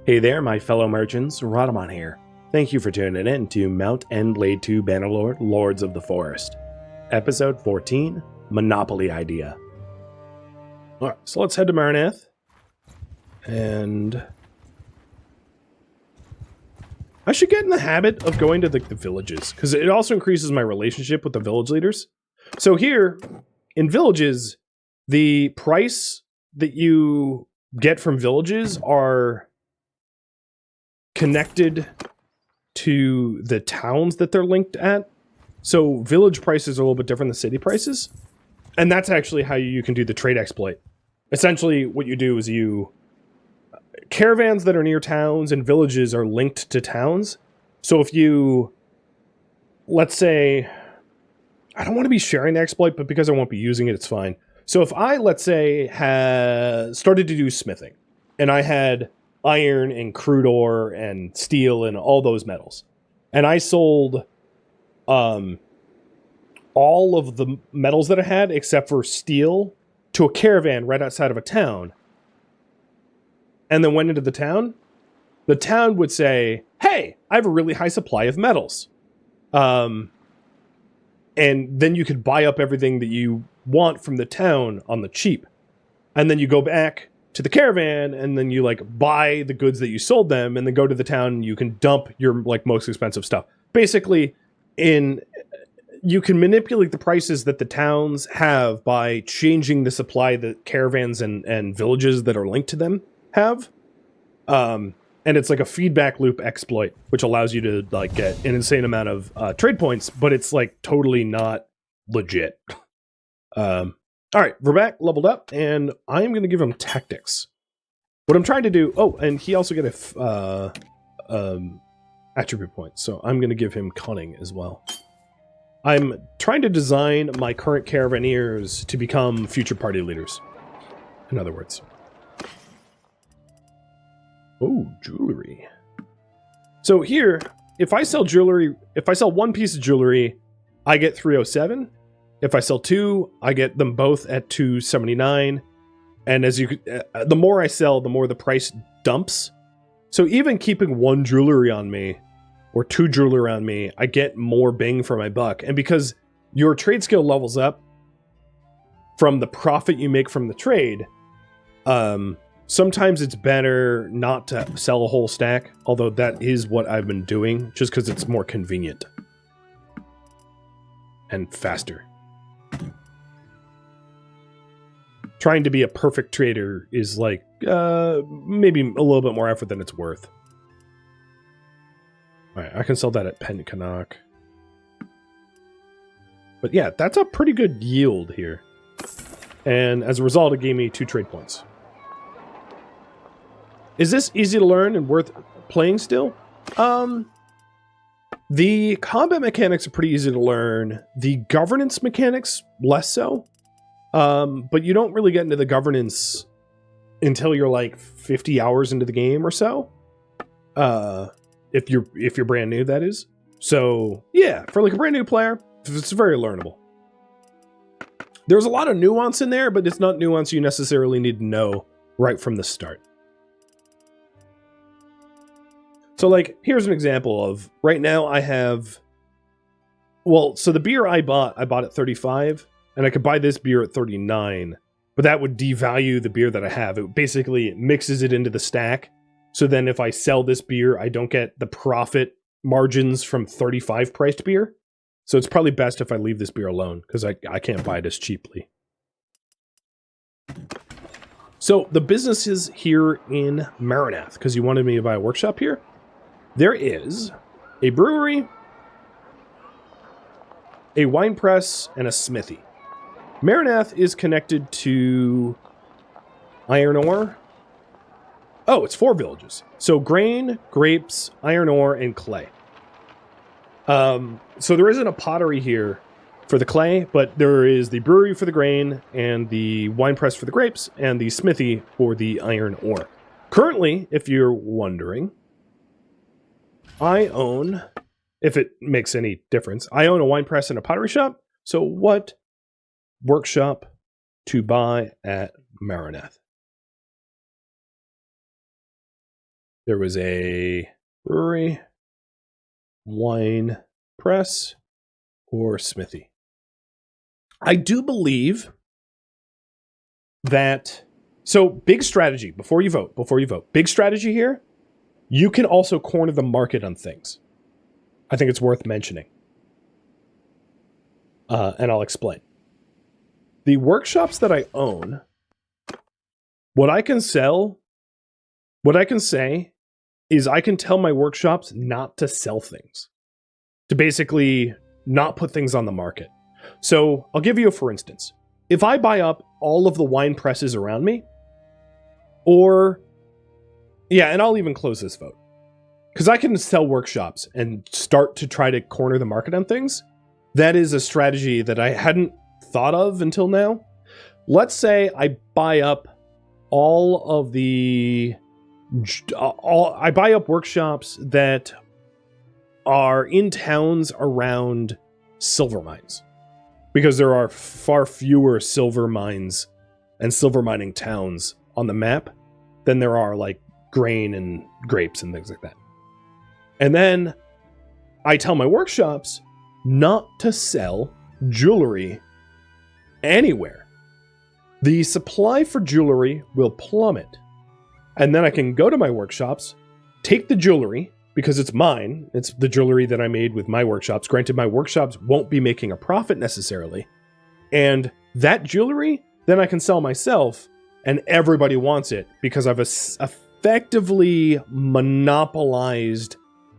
Hey there, my fellow merchants, Rhadamant here. Thank you for tuning in to Mount and Blade 2 Bannerlord, Lords of the Forest. Episode 14, Monopoly Idea. Alright, so let's head to Maranath. And I should get in the habit of going to the villages, because it also increases my relationship with the village leaders. So here, in villages, the price that you get from villages are connected to the towns that they're linked at. So village prices are a little bit different than city prices. And that's actually how you can do the trade exploit. Essentially, what you do is caravans that are near towns and villages are linked to towns. So if you, let's say, I don't want to be sharing the exploit, but because I won't be using it, it's fine. So if I, let's say, had started to do smithing, and I had iron and crude ore and steel and all those metals, and I sold all of the metals that I had except for steel to a caravan right outside of a town, and then went into the town would say, hey, I have a really high supply of metals. And then you could buy up everything that you want from the town on the cheap. And then you go back to the caravan, and then you buy the goods that you sold them, and then go to the town and you can dump your most expensive stuff. Basically, you can manipulate the prices that the towns have by changing the supply that caravans and villages that are linked to them have. And it's like a feedback loop exploit, which allows you to get an insane amount of trade points, but it's totally not legit. All right, we're back, leveled up, and I am going to give him tactics. What I'm trying to do... Oh, and he also get a attribute point, so I'm going to give him cunning as well. I'm trying to design my current caravaneers to become future party leaders. In other words. Oh, jewelry. So here, if I sell jewelry, if I sell one piece of jewelry, I get 307. If I sell two, I get them both at 279. And as the more I sell, the more the price dumps. So even keeping one jewelry on me, or two jewelry on me, I get more bang for my buck. And because your trade skill levels up from the profit you make from the trade, sometimes it's better not to sell a whole stack, although that is what I've been doing, just because it's more convenient. And faster. Trying to be a perfect trader is maybe a little bit more effort than it's worth. Alright, I can sell that at Pencanock. But yeah, that's a pretty good yield here. And as a result, it gave me 2 trade points. Is this easy to learn and worth playing still? The combat mechanics are pretty easy to learn. The governance mechanics, less so. But you don't really get into the governance until you're 50 hours into the game or so. If you're brand new, that is. So yeah, for a brand new player, it's very learnable. There's a lot of nuance in there, but it's not nuance you necessarily need to know right from the start. So here's an example of, right now I have, so the beer I bought at 35, and I could buy this beer at 39, but that would devalue the beer that I have. It basically mixes it into the stack. So then if I sell this beer, I don't get the profit margins from 35 priced beer. So it's probably best if I leave this beer alone, because I can't buy it as cheaply. So the businesses here in Maranath, because you wanted me to buy a workshop here. There is a brewery, a wine press, and a smithy. Maranath is connected to iron ore. Oh, it's 4 villages. So grain, grapes, iron ore, and clay. So there isn't a pottery here for the clay, but there is the brewery for the grain, and the wine press for the grapes, and the smithy for the iron ore. Currently, if you're wondering, I own, if it makes any difference, I own a wine press and a pottery shop. So what workshop to buy at Maranath? There was a brewery, wine press, or smithy. I do believe that... So, big strategy, before you vote. Big strategy here, you can also corner the market on things. I think it's worth mentioning. And I'll explain. The workshops that I own, what I can say is I can tell my workshops not to sell things. To basically not put things on the market. So, I'll give you a for instance. If I buy up all of the wine presses around me, and I'll even close this vote. Because I can sell workshops and start to try to corner the market on things. That is a strategy that I hadn't thought of until now. Let's say I buy up I buy up workshops that are in towns around silver mines. Because there are far fewer silver mines and silver mining towns on the map than there are like grain and grapes and things like that. And then I tell my workshops not to sell jewelry anywhere. The supply for jewelry will plummet. And then I can go to my workshops, take the jewelry, because it's mine. It's the jewelry that I made with my workshops. Granted, my workshops won't be making a profit necessarily. And that jewelry, then I can sell myself, and everybody wants it because I've effectively monopolized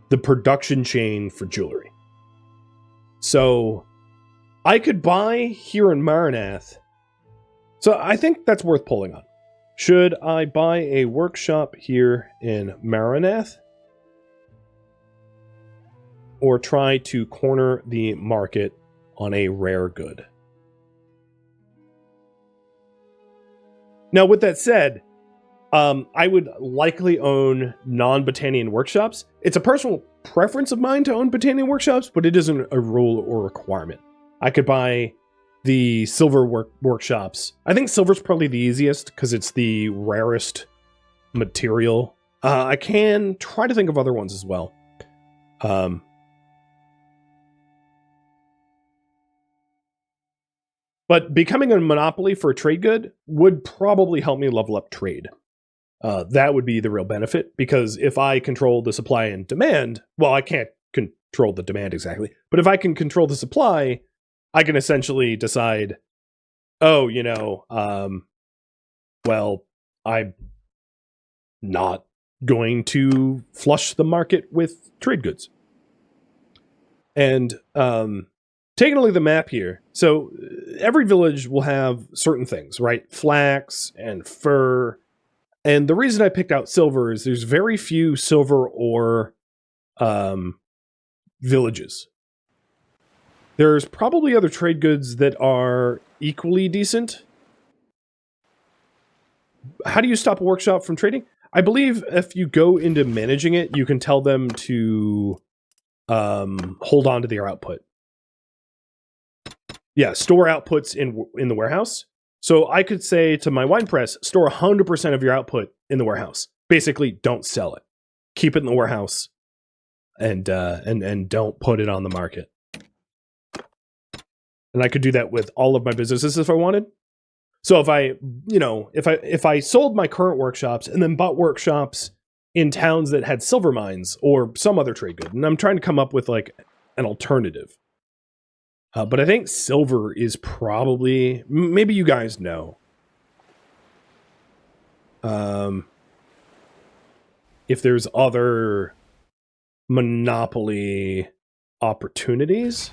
the production chain for jewelry. So I could buy here in Maranath. So I think that's worth pulling on. Should I buy a workshop here in Maranath? Or try to corner the market on a rare good? Now, with that said, I would likely own non-Battanian workshops. It's a personal preference of mine to own Battanian workshops, but it isn't a rule or requirement. I could buy the silver workshops. I think silver's probably the easiest because it's the rarest material. I can try to think of other ones as well. But becoming a monopoly for a trade good would probably help me level up trade. That would be the real benefit, because if I control the supply and demand, well, I can't control the demand exactly, but if I can control the supply, I can essentially decide, well, I'm not going to flush the market with trade goods. And taking a look at the map here, so every village will have certain things, right? Flax and fur. And the reason I picked out silver is there's very few silver ore villages. There's probably other trade goods that are equally decent. How do you stop a workshop from trading? I believe if you go into managing it, you can tell them to hold on to their output. Yeah, store outputs in the warehouse. So I could say to my wine press, store 100% of your output in the warehouse. Basically, don't sell it. Keep it in the warehouse, and don't put it on the market. And I could do that with all of my businesses if I wanted. So if I sold my current workshops and then bought workshops in towns that had silver mines or some other trade good, and I'm trying to come up with like an alternative. But I think silver is probably, maybe you guys know. If there's other monopoly opportunities.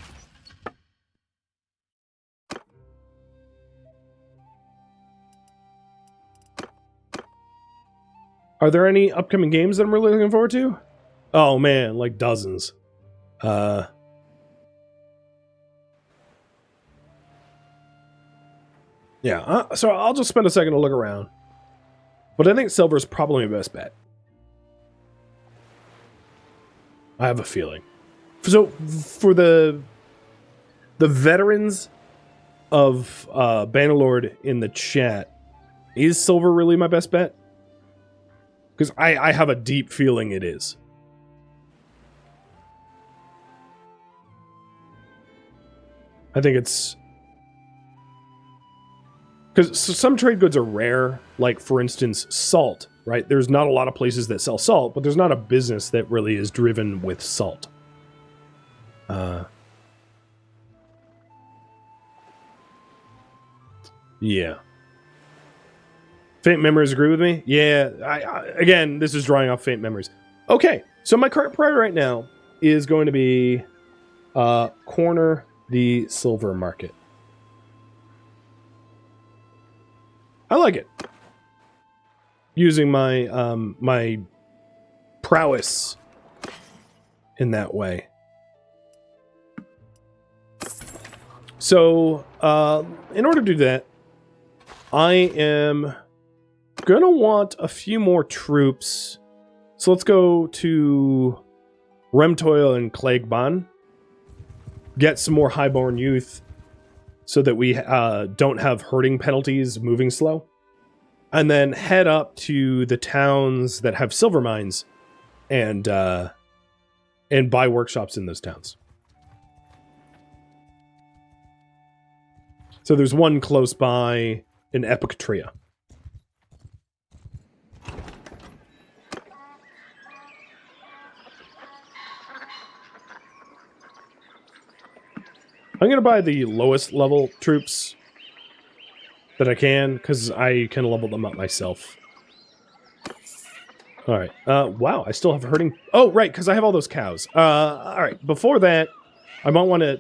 Are there any upcoming games that I'm really looking forward to? Oh man, like dozens. Yeah, so I'll just spend a second to look around. But I think silver is probably my best bet. I have a feeling. So, for the veterans of Bannerlord in the chat, is silver really my best bet? Because I have a deep feeling it is. I think it's... Because some trade goods are rare, like, for instance, salt, right? There's not a lot of places that sell salt, but there's not a business that really is driven with salt. Yeah. Faint memories agree with me? Yeah, again, this is drawing off faint memories. Okay, so my current priority right now is going to be corner the silver market. I like it. Using my my prowess in that way. So, in order to do that, I am gonna want a few more troops. So let's go to Remtoil and Cleggban. Get some more highborn youth so that we don't have herding penalties moving slow. And then head up to the towns that have silver mines and buy workshops in those towns. So there's one close by in Epicatria. I'm going to buy the lowest level troops that I can, because I can level them up myself. Alright. Wow, I still have herding... Oh, right, because I have all those cows. Alright, before that, I might want to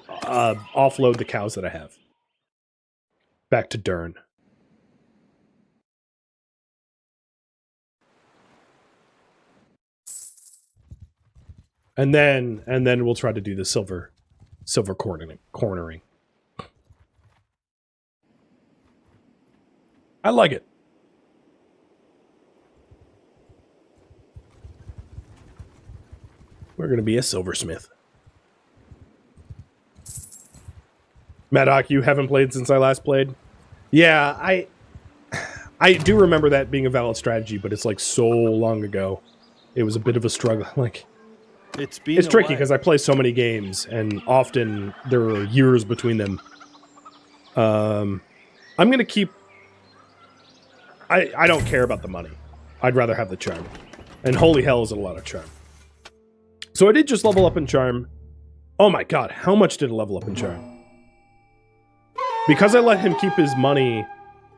offload the cows that I have. Back to Dern. And then we'll try to do the silver cornering. I like it. We're going to be a silversmith. Maddock, you haven't played since I last played? Yeah, I do remember that being a valid strategy, but it's like so long ago. It was a bit of a struggle. Like, it's tricky because I play so many games, and often there are years between them. I'm going to keep... I don't care about the money. I'd rather have the charm. And holy hell is a lot of charm. So I did just level up in charm. Oh my god, how much did it level up in charm? Because I let him keep his money,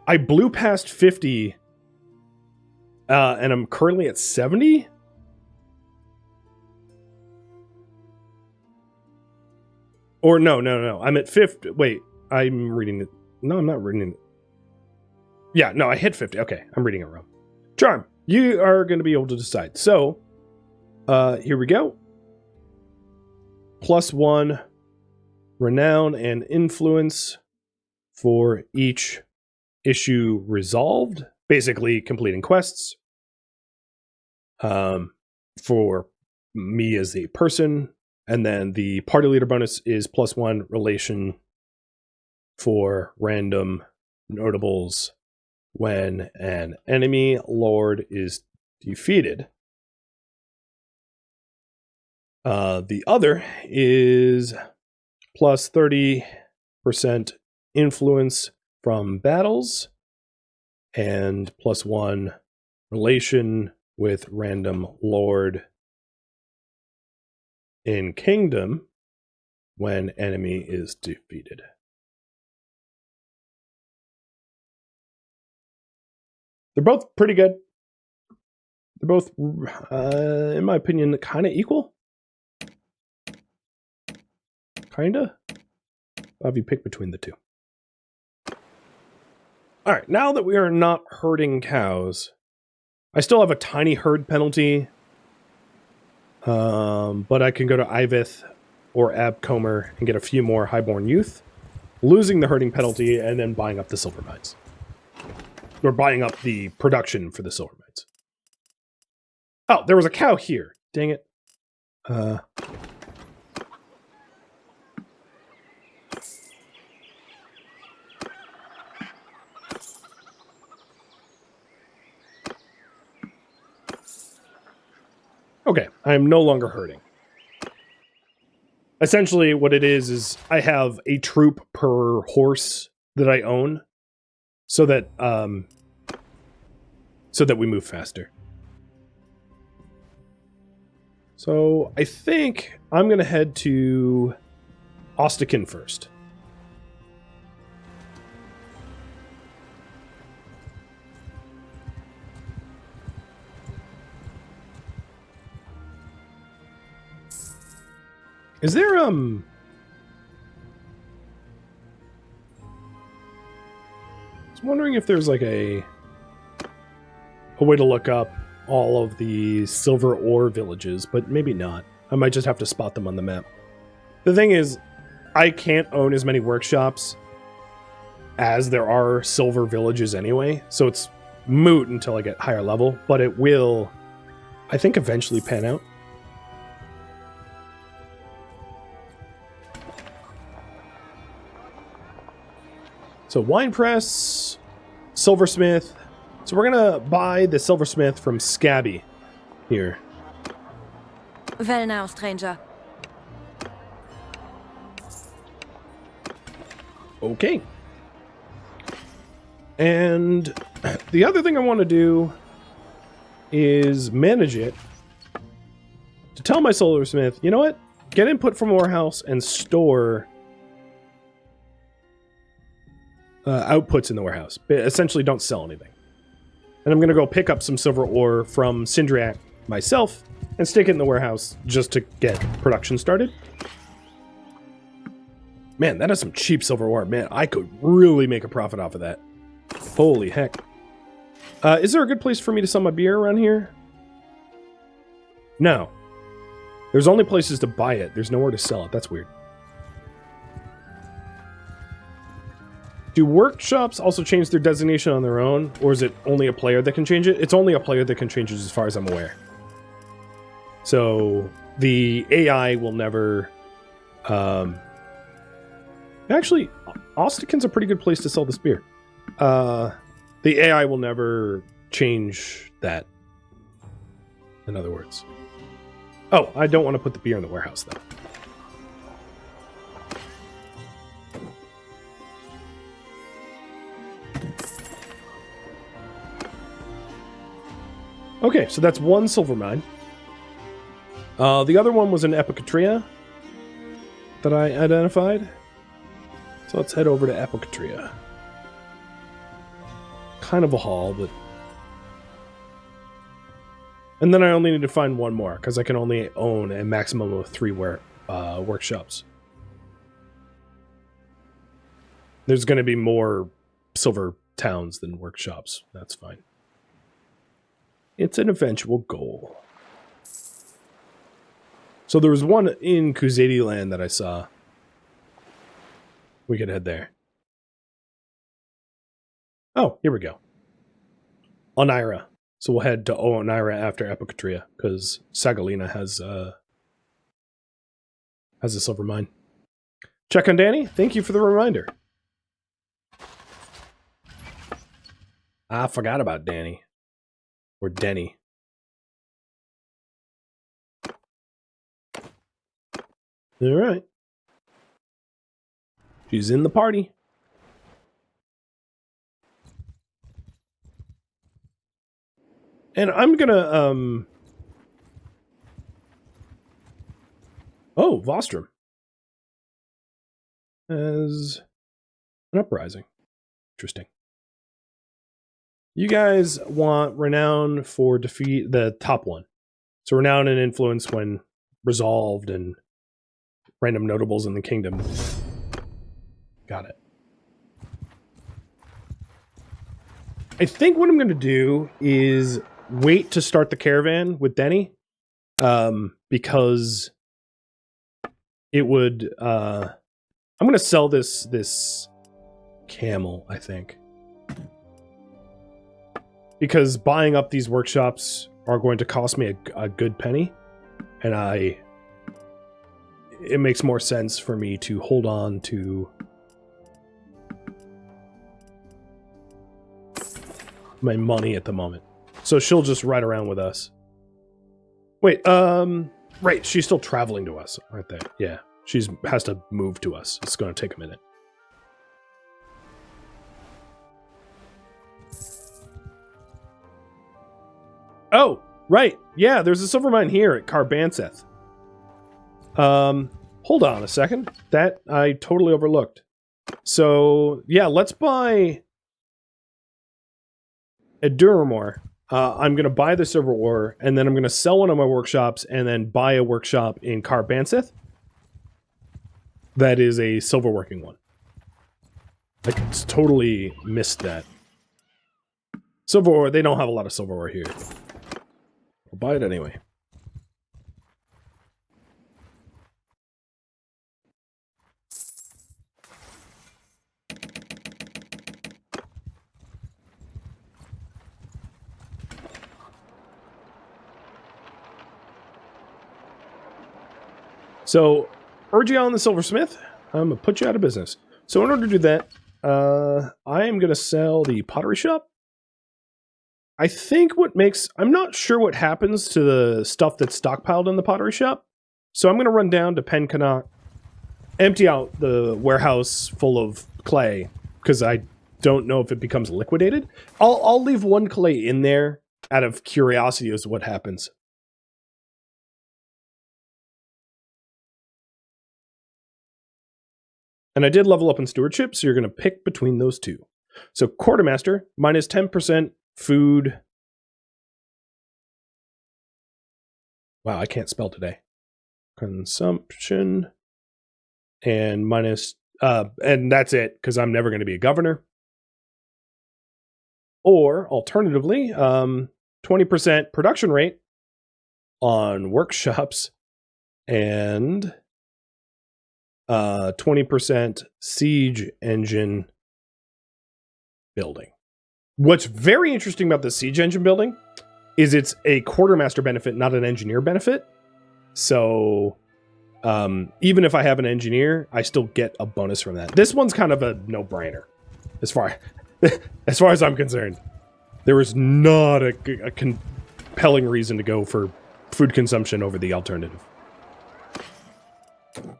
I blew past 50, and I'm currently at 70? Or no, I'm at 50. Wait, I'm reading it. No, I'm not reading it. Yeah, no, I hit 50. Okay, I'm reading it wrong. Charm, you are going to be able to decide. So, here we go. +1 renown and influence for each issue resolved. Basically, completing quests. For me as a person. And then the party leader bonus is +1 relation for random notables when an enemy lord is defeated. The other is +30% influence from battles and +1 relation with random lord in kingdom when enemy is defeated. They're both pretty good. They're both, in my opinion, kind of equal. Kinda. I'll have you pick between the two. Alright, now that we are not herding cows, I still have a tiny herd penalty. But I can go to Ivith or Abcomer and get a few more highborn youth, losing the herding penalty and then buying up the silver mines. Or buying up the production for the silver mines. Oh, there was a cow here. Dang it. Okay, I am no longer hurting. Essentially, what it is I have a troop per horse that I own, so that we move faster. So I think I'm gonna head to Ostikin first. Is there I was wondering if there's like a way to look up all of the silver ore villages, but maybe not. I might just have to spot them on the map. The thing is, I can't own as many workshops as there are silver villages anyway, so it's moot until I get higher level, but it will, I think, eventually pan out. So wine press, silversmith. So we're gonna buy the silversmith from Scabby here. Well now, stranger. Okay. And the other thing I want to do is manage it to tell my silversmith, you know what? Get input from warehouse and store outputs in the warehouse. But essentially, don't sell anything. And I'm going to go pick up some silver ore from Sindriak myself and stick it in the warehouse just to get production started. Man, that is some cheap silver ore. Man, I could really make a profit off of that. Holy heck. Is there a good place for me to sell my beer around here? No. There's only places to buy it. There's nowhere to sell it. That's weird. Do workshops also change their designation on their own, or is it only a player that can change it? It's only a player that can change it as far as I'm aware. So the AI will never... Actually, Ostikin's a pretty good place to sell this beer. The AI will never change that, in other words. Oh, I don't want to put the beer in the warehouse, though. Okay, so that's one silver mine. The other one was an Epicatria that I identified. So let's head over to Epicatria. Kind of a haul, but... And then I only need to find one more, because I can only own a maximum of 3 workshops. There's going to be more silver towns than workshops. That's fine. It's an eventual goal. So there was one in Kuzedi land that I saw. We could head there. Oh, here we go. Onira. So we'll head to Onira after Epicatria, because Sagalina has a silver mine. Check on Danny. Thank you for the reminder. I forgot about Danny. Or Denny. All right. She's in the party. And I'm gonna, Oh, Vostrom. As an uprising. Interesting. You guys want renown for defeat, the top one. So renown and influence when resolved and random notables in the kingdom. Got it. I think what I'm going to do is wait to start the caravan with Denny. Because it would... I'm going to sell this camel, I think. Because buying up these workshops are going to cost me a good penny. And it makes more sense for me to hold on to my money at the moment. So she'll just ride around with us. Wait, right, she's still traveling to us, aren't they? Yeah, has to move to us. It's going to take a minute. Oh, right. Yeah, there's a silver mine here at Carbanseth. Hold on a second. That I totally overlooked. So, yeah, let's buy a Duramore. I'm going to buy the silver ore, and then I'm going to sell one of my workshops, and then buy a workshop in Carbanseth. That is a silver working one. I totally missed that. Silver ore, they don't have a lot of silver ore here. I'll buy it anyway. So, Urgion the Silversmith, I'm going to put you out of business. So in order to do that, I am going to sell the pottery shop. I think I'm not sure what happens to the stuff that's stockpiled in the pottery shop. So I'm going to run down to Pencanot, empty out the warehouse full of clay, because I don't know if it becomes liquidated. I'll leave one clay in there out of curiosity as to what happens. And I did level up in stewardship, so you're going to pick between those two. So quartermaster, minus 10% food. Wow, I can't spell today. Consumption. And minus, and that's it, because I'm never going to be a governor. Or, alternatively, 20% production rate on workshops and 20% siege engine building. What's very interesting about the siege engine building is it's a quartermaster benefit, not an engineer benefit. So even if I have an engineer, I still get a bonus from that. This one's kind of a no-brainer as far as I'm concerned. There is not a compelling reason to go for food consumption over the alternative.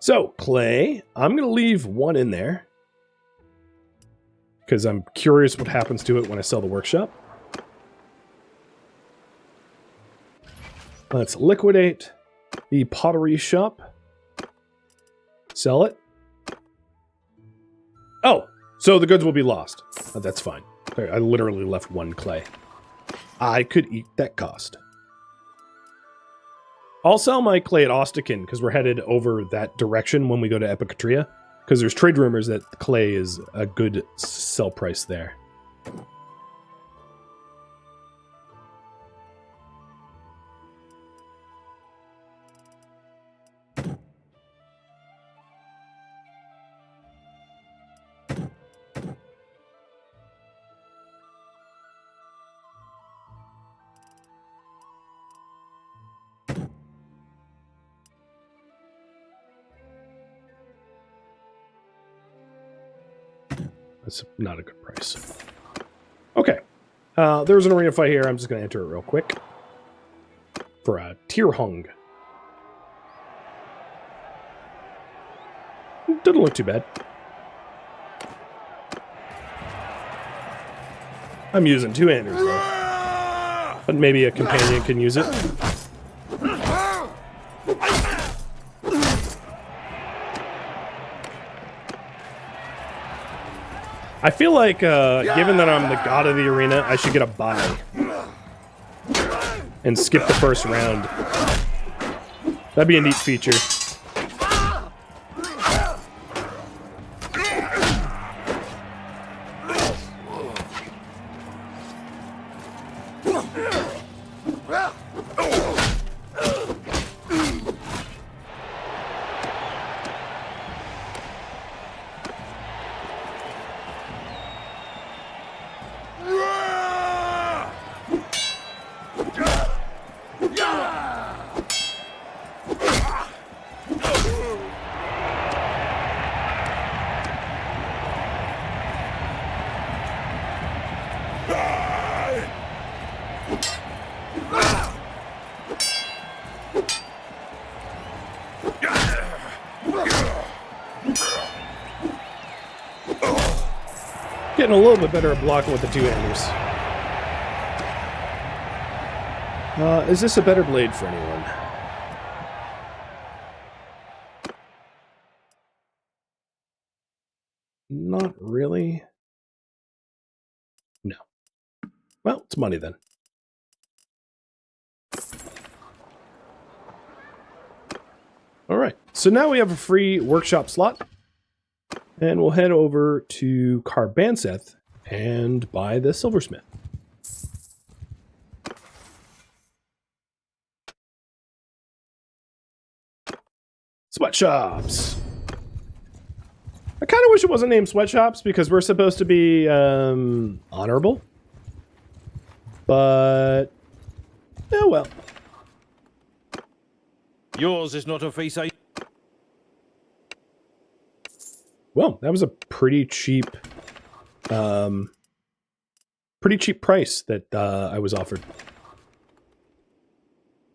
So, clay, I'm going to leave one in there because I'm curious what happens to it when I sell the workshop. Let's liquidate the pottery shop. Sell it. Oh, so the goods will be lost. Oh, that's fine. I literally left one clay. I could eat that cost. I'll sell my clay at Ostican because we're headed over that direction when we go to Epicatria. Because there's trade rumors that clay is a good sell price there. That's not a good price. Okay. There's an arena fight here. I'm just going to enter it real quick. For a tier hung. Doesn't look too bad. I'm using two-handers though. But maybe a companion can use it. I feel like, given that I'm the god of the arena, I should get a bye. And skip the first round. That'd be a neat feature. Getting a little bit better at blocking with the two-handers. Is this a better blade for anyone? Not really. No. Well, it's money then. Alright, so now we have a free workshop slot. And we'll head over to Carbanseth and buy the silversmith. Sweatshops. I kind of wish it wasn't named sweatshops because we're supposed to be honorable. But oh well. Yours is not a face I... Well, that was a pretty cheap price that I was offered.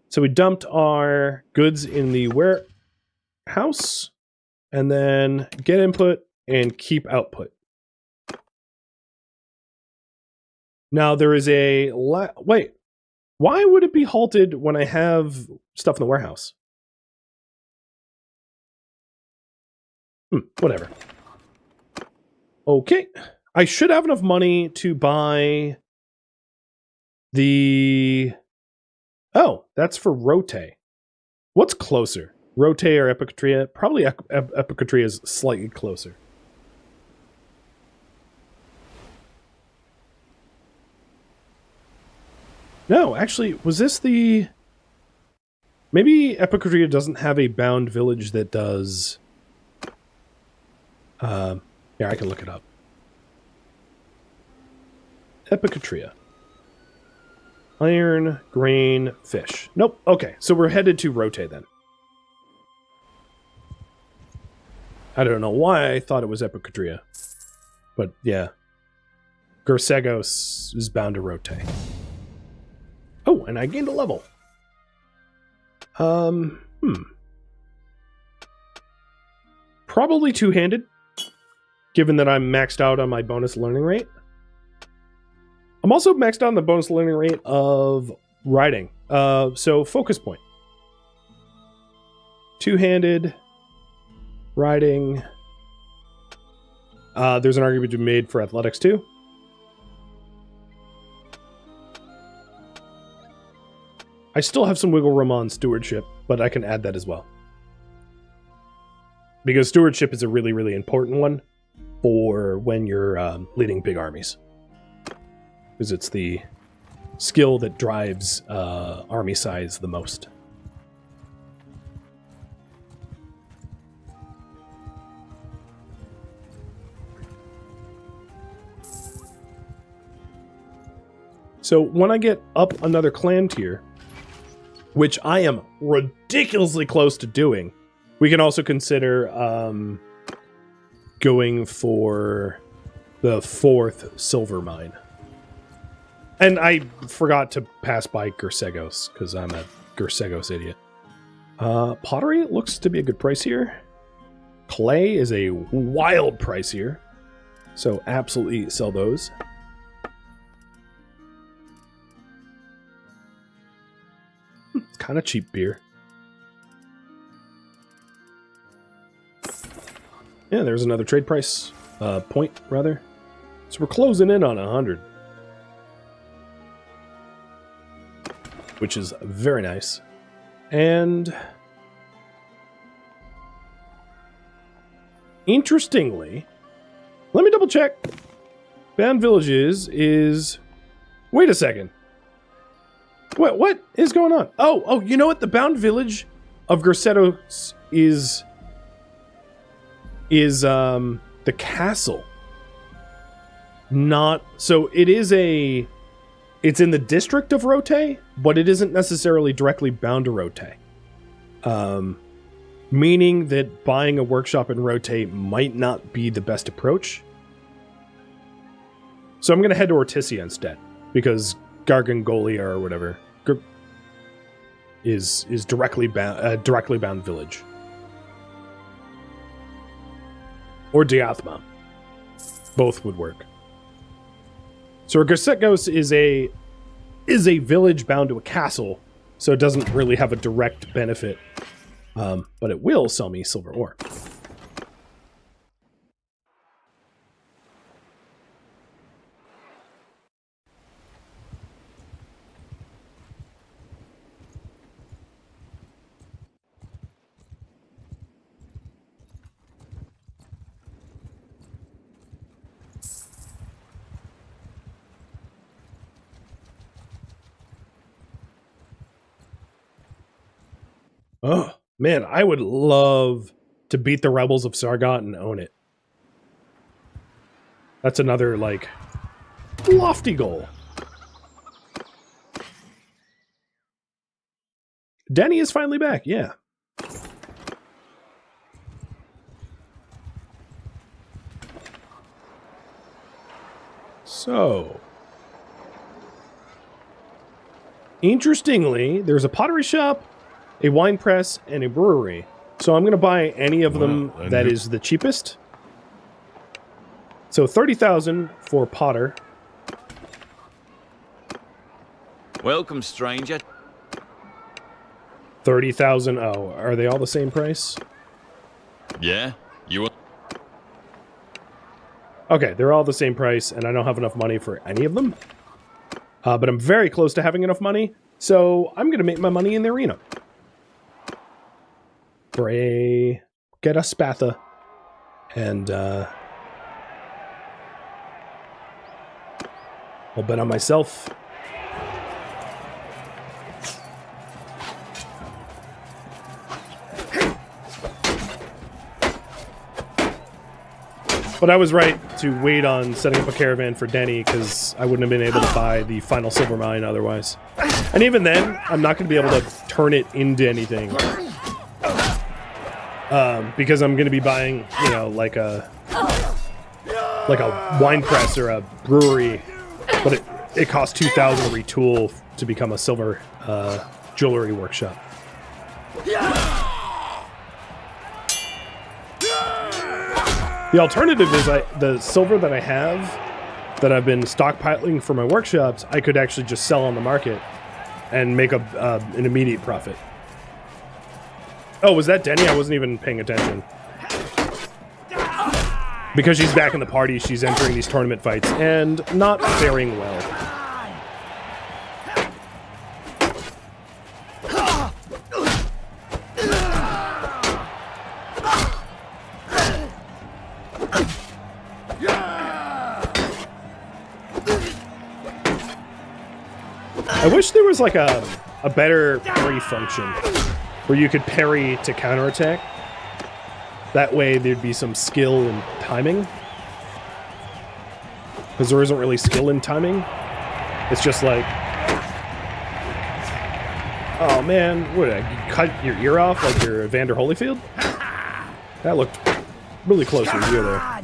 So we dumped our goods in the warehouse, and then get input and keep output. Now there is a... Wait, why would it be halted when I have stuff in the warehouse? Whatever. Okay. I should have enough money to buy the... Oh, that's for Rote. What's closer? Rote or Epicatria? Probably Epicatria is slightly closer. No, actually, was this the... Maybe Epicatria doesn't have a bound village that does... Yeah, I can look it up. Epicatria. Iron, grain, fish. Nope. Okay, so we're headed to Rote then. I don't know why I thought it was Epicatria. But yeah. Gersegos is bound to Rote. Oh, and I gained a level. Probably two-handed. Given that I'm maxed out on my bonus learning rate. I'm also maxed out on the bonus learning rate of riding. So focus point. Two-handed. Riding. There's an argument to be made for athletics too. I still have some wiggle room on stewardship, but I can add that as well. Because stewardship is a really, really important one for when you're leading big armies. Because it's the skill that drives army size the most. So when I get up another clan tier, which I am ridiculously close to doing, we can also consider going for the 4th silver mine. And I forgot to pass by Gersegos, because I'm a Gersegos idiot. Pottery looks to be a good price here. Clay is a wild price here. So absolutely sell those. It's kind of cheap beer. Yeah, there's another trade price. Point, rather. So we're closing in on 100. Which is very nice. And... interestingly... let me double check. Bound Villages is... wait a second. What is going on? Oh, you know what? The Bound Village of Gersetos is the castle. Not... so it is a... it's in the district of Rote, but it isn't necessarily directly bound to Rote. Meaning that buying a workshop in Rote might not be the best approach. So I'm going to head to Ortisia instead, because Gargangolia or whatever. is directly bound village. Or Diathma. Both would work. So Gersekos is a village bound to a castle, so it doesn't really have a direct benefit. But it will sell me silver ore. Oh, man, I would love to beat the rebels of Sargot and own it. That's another, like, lofty goal. Denny is finally back, yeah. So, interestingly, there's a pottery shop, a wine press, and a brewery. So I'm going to buy any of them that is the cheapest. So 30,000 for Potter. Welcome, stranger. 30,000. Oh, are they all the same price? Yeah, you want... Okay, they're all the same price, and I don't have enough money for any of them. But I'm very close to having enough money, so I'm going to make my money in the arena. Get a Spatha, and I'll bet on myself. But I was right to wait on setting up a caravan for Denny, because I wouldn't have been able to buy the final silver mine otherwise. And even then, I'm not going to be able to turn it into anything. Because I'm going to be buying, you know, like a wine press or a brewery, but it costs 2,000 to retool to become a silver jewelry workshop. The alternative is the silver that I have that I've been stockpiling for my workshops, I could actually just sell on the market and make an immediate profit. Oh, was that Denny? I wasn't even paying attention. Because she's back in the party, she's entering these tournament fights and not faring well. I wish there was like a better parry function where you could parry to counterattack. That way there'd be some skill and timing. Because there isn't really skill in timing. It's just like... Oh man, what, you cut your ear off like you're Evander Holyfield? That looked really close to your ear there.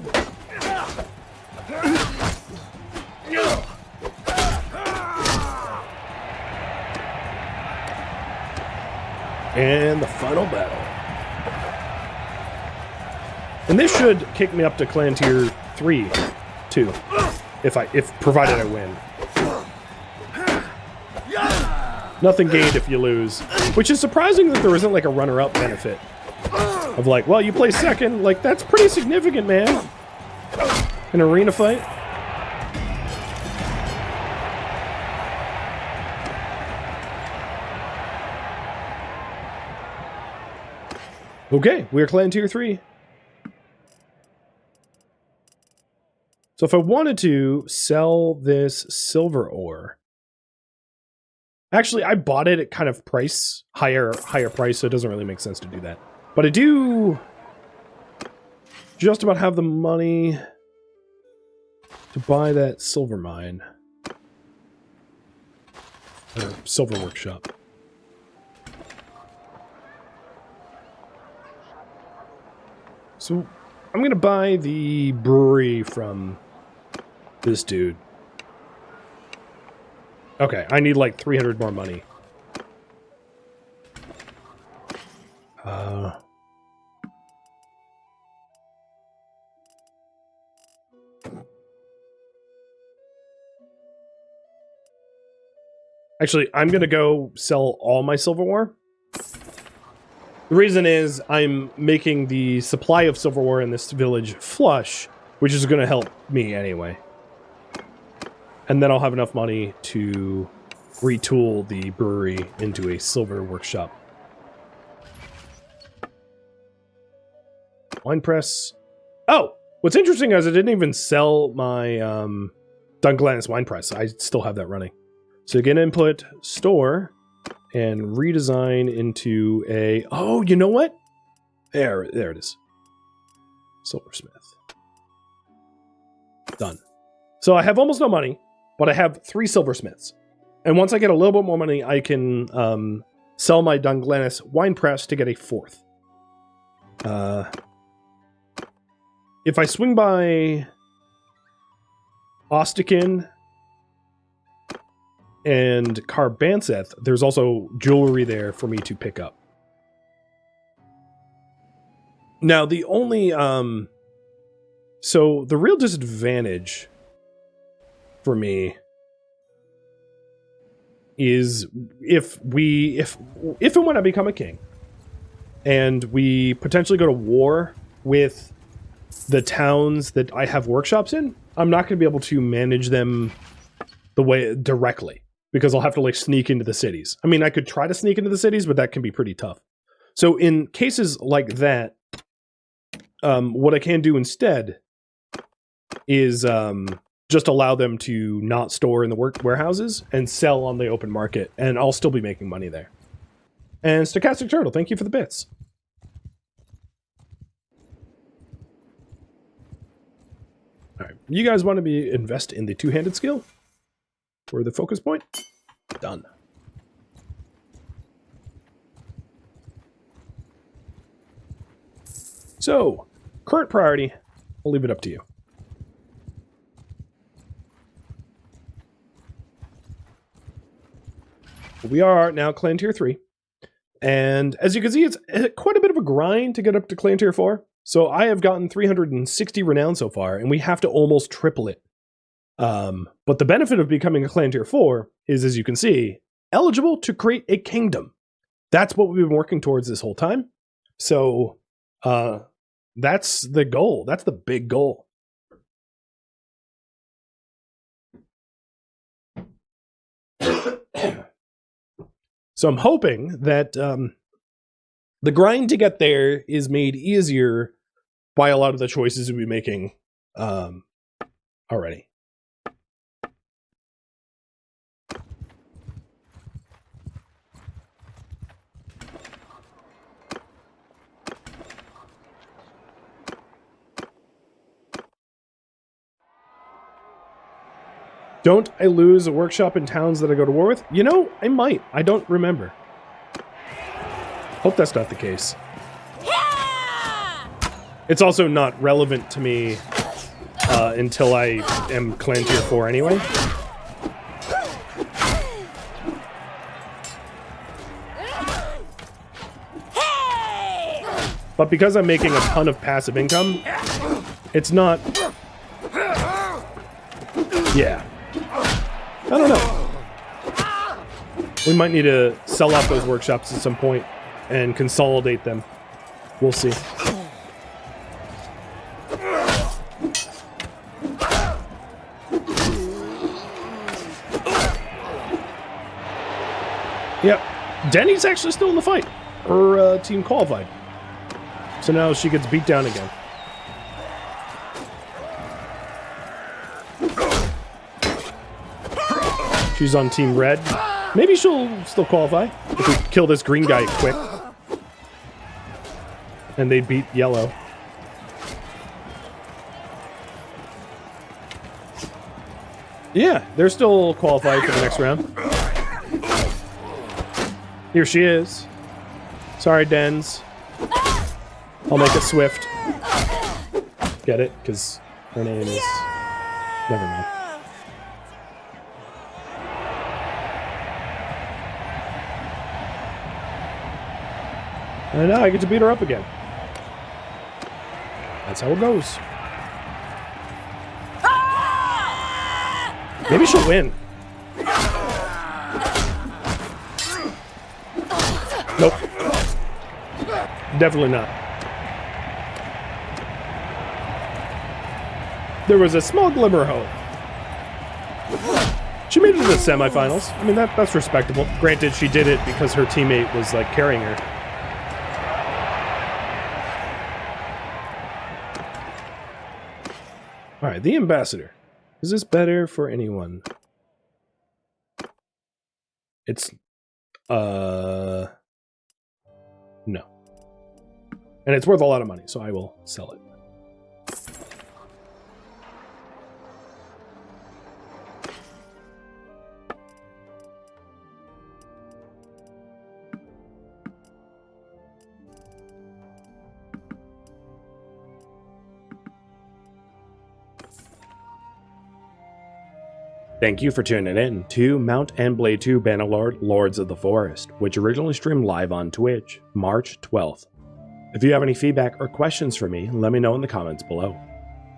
And the final battle. And this should kick me up to clan tier 3, too. If provided I win. Nothing gained if you lose. Which is surprising that there isn't like a runner-up benefit. Of like, well, you play second, like that's pretty significant, man. An arena fight. Okay, we're clan tier 3. So if I wanted to sell this silver ore... Actually, I bought it at kind of higher price, so it doesn't really make sense to do that. But I do just about have the money to buy that silver mine. Or silver workshop. So I'm going to buy the brewery from this dude. Okay, I need like 300 more money. Actually, I'm going to go sell all my silverware. The reason is I'm making the supply of silverware in this village flush, which is going to help me anyway. And then I'll have enough money to retool the brewery into a silver workshop. Wine press. Oh, what's interesting is I didn't even sell my Dunglannis wine press. I still have that running. So again, input, store, and redesign into a... Oh, you know what? There it is. Silversmith. Done. So I have almost no money, but I have 3 silversmiths. And once I get a little bit more money, I can sell my Dunglannis wine press to get a 4th. If I swing by Ostikin and Carbanseth, there's also jewelry there for me to pick up. Now, the only... so, the real disadvantage for me is if and when I become a king, and we potentially go to war with the towns that I have workshops in, I'm not going to be able to manage them the way directly, because I'll have to like sneak into the cities. I mean, I could try to sneak into the cities, but that can be pretty tough. So in cases like that, what I can do instead is just allow them to not store in the warehouses and sell on the open market, and I'll still be making money there. And Stochastic Turtle, thank you for the bits. All right, you guys want to invest in the two-handed skill for the focus point? Done. So, current priority, I'll leave it up to you. We are now Clan Tier 3. And as you can see, it's quite a bit of a grind to get up to Clan Tier 4. So I have gotten 360 renown so far, and we have to almost triple it. But the benefit of becoming a Clan Tier 4 is, as you can see, eligible to create a kingdom. That's what we've been working towards this whole time. So that's the goal. That's the big goal. So I'm hoping that the grind to get there is made easier by a lot of the choices we'll be making already. Don't I lose a workshop in towns that I go to war with? You know, I might. I don't remember. Hope that's not the case. Yeah! It's also not relevant to me until I am Clan Tier 4 anyway. But because I'm making a ton of passive income, it's not... Yeah. I don't know. We might need to sell off those workshops at some point and consolidate them. We'll see. Yep. Denny's actually still in the fight. Her team qualified. So now she gets beat down again. She's on Team Red. Maybe she'll still qualify if we kill this green guy quick. And they beat Yellow. Yeah, they're still qualified for the next round. Here she is. Sorry, Dens. I'll make it swift. Get it? Because her name is... Never mind. And now I get to beat her up again. That's how it goes. Maybe she'll win. Nope. Definitely not. There was a small glimmer of hope. She made it to the semifinals. I mean, that's respectable. Granted, she did it because her teammate was, like, carrying her. Alright, the ambassador. Is this better for anyone? It's... No. And it's worth a lot of money, so I will sell it. Thank you for tuning in to Mount and Blade 2 Bannerlord Lords of the Forest, which originally streamed live on Twitch, March 12th. If you have any feedback or questions for me, let me know in the comments below.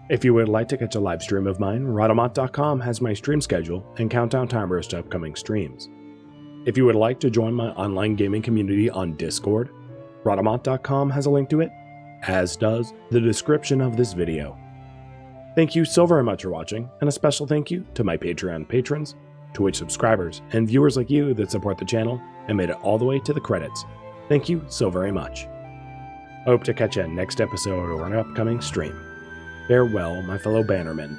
If you would like to catch a live stream of mine, Rhadamant.com has my stream schedule and countdown timers to upcoming streams. If you would like to join my online gaming community on Discord, Rhadamant.com has a link to it, as does the description of this video. Thank you so very much for watching, and a special thank you to my Patreon patrons, Twitch subscribers, and viewers like you that support the channel and made it all the way to the credits. Thank you so very much. I hope to catch you next episode or an upcoming stream. Farewell, my fellow Bannermen.